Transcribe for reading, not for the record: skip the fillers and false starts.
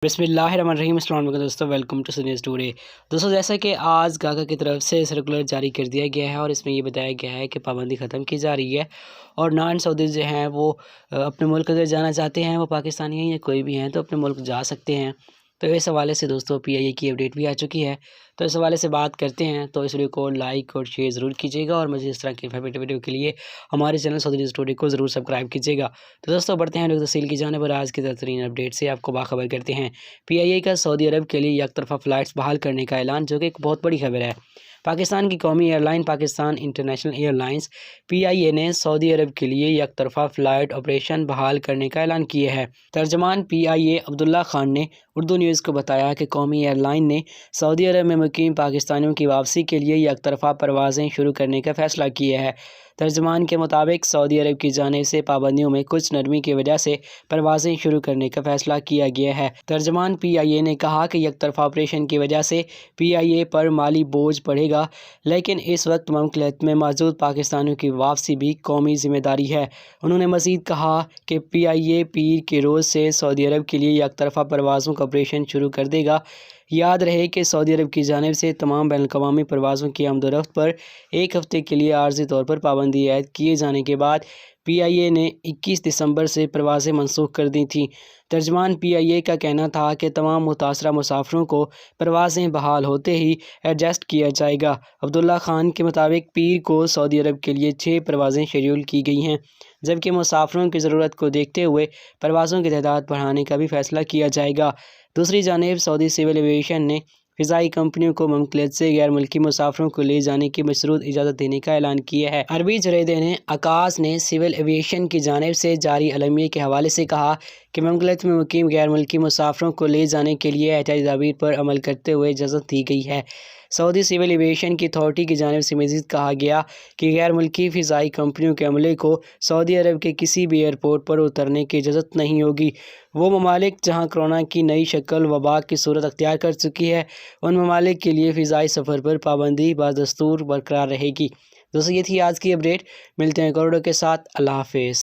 بسم اللہ الرحمن الرحیم۔ السلام علیکم دوستوں، ویلکم ٹو نیوز ٹوڈے۔ دوستوں، جیسا کہ آج گاگا کی طرف سے سرکولر جاری کر دیا گیا ہے اور اس میں یہ بتایا گیا ہے کہ پابندی ختم کی جا رہی ہے اور نان سعودی جو ہیں وہ اپنے ملک اگر جانا چاہتے ہیں، وہ پاکستانی ہیں یا کوئی بھی ہیں، تو اپنے ملک جا سکتے ہیں۔ تو اس حوالے سے دوستوں پی آئی اے کی اپڈیٹ بھی آ چکی ہے، تو اس حوالے سے بات کرتے ہیں۔ تو اس ویڈیو کو لائک اور شیئر ضرور کیجیے گا اور مزید اس طرح کی انفارمیٹیو ویڈیو کے لیے ہمارے چینل سعودی نیوز ٹوڈے کو ضرور سبسکرائب کیجیے گا۔ تو دوستوں بڑھتے ہیں لوگ تفصیل کی جانب اور آج کی ترین اپڈیٹ سے آپ کو باخبر کرتے ہیں۔ پی آئی اے کا سعودی عرب کے لیے یک طرفہ فلائٹس بحال کرنے کا اعلان، جو کہ ایک بہت بڑی خبر ہے۔ پاکستان کی قومی airline Pakistan international airlines P I A نے سعودی عرب کے لیے یک طرفہ فلائٹ آپریشن بحال کرنے کا اعلان کیا ہے۔ ترجمان پی آئی اے عبداللہ خان نے اردو نیوز کو بتایا کہ قومی ایئر لائن نے سعودی عرب میں مقیم پاکستانیوں کی واپسی کے لیے یک طرفہ پروازیں شروع کرنے کا فیصلہ کیا ہے۔ ترجمان کے مطابق سعودی عرب کی جانب سے پابندیوں میں کچھ نرمی کی وجہ سے پروازیں شروع کرنے کا فیصلہ کیا گیا ہے۔ ترجمان پی آئی اے نے کہا کہ یک طرفہ آپریشن کی وجہ سے پی آئی اے پر مالی بوجھ پڑے گا، لیکن اس وقت مملکت میں موجود پاکستانیوں کی واپسی بھی قومی ذمہ داری ہے۔ انہوں نے مزید کہا کہ پی آئی اے پیر کے روز سے سعودی عرب کے لیے یک طرفہ پروازوں کا آپریشن شروع کر دے گا۔ یاد رہے کہ سعودی عرب کی جانب سے تمام بین الاقوامی پروازوں کی آمد و رفت پر ایک ہفتے کے لیے عارضی طور پر پابندی عائد کیے جانے کے بعد پی آئی اے نے 21 دسمبر سے پروازیں منسوخ کر دی تھیں۔ ترجمان پی آئی اے کا کہنا تھا کہ تمام متاثرہ مسافروں کو پروازیں بحال ہوتے ہی ایڈجسٹ کیا جائے گا۔ عبداللہ خان کے مطابق پیر کو سعودی عرب کے لیے 6 پروازیں شیڈول کی گئی ہیں، جبکہ مسافروں کی ضرورت کو دیکھتے ہوئے پروازوں کی تعداد بڑھانے کا بھی فیصلہ کیا جائے گا۔ دوسری جانب سعودی سول ایویشن نے فضائی کمپنیوں کو مملکت سے غیر ملکی مسافروں کو لے جانے کی مشروط اجازت دینے کا اعلان کیا ہے۔ عربی جریدے عکاظ نے سول ایویشن کی جانب سے جاری اعلامیے کے حوالے سے کہا کہ مملکت میں مقیم غیر ملکی مسافروں کو لے جانے کے لیے احتیاطی تدابیر پر عمل کرتے ہوئے اجازت دی گئی ہے۔ سعودی سول ایویشن کی اتھارٹی کی جانب سے مزید کہا گیا کہ غیر ملکی فضائی کمپنیوں کے عملے کو سعودی عرب کے کسی بھی ایئرپورٹ پر اترنے کی اجازت نہیں ہوگی۔ وہ ممالک جہاں کورونا کی نئی شکل وبا کی صورت اختیار کر چکی ہے، ان ممالک کے لیے فضائی سفر پر پابندی بدستور برقرار رہے گی۔ دوستو، یہ تھی آج کی اپڈیٹ۔ ملتے ہیں کروڑوں کے ساتھ۔ اللہ حافظ۔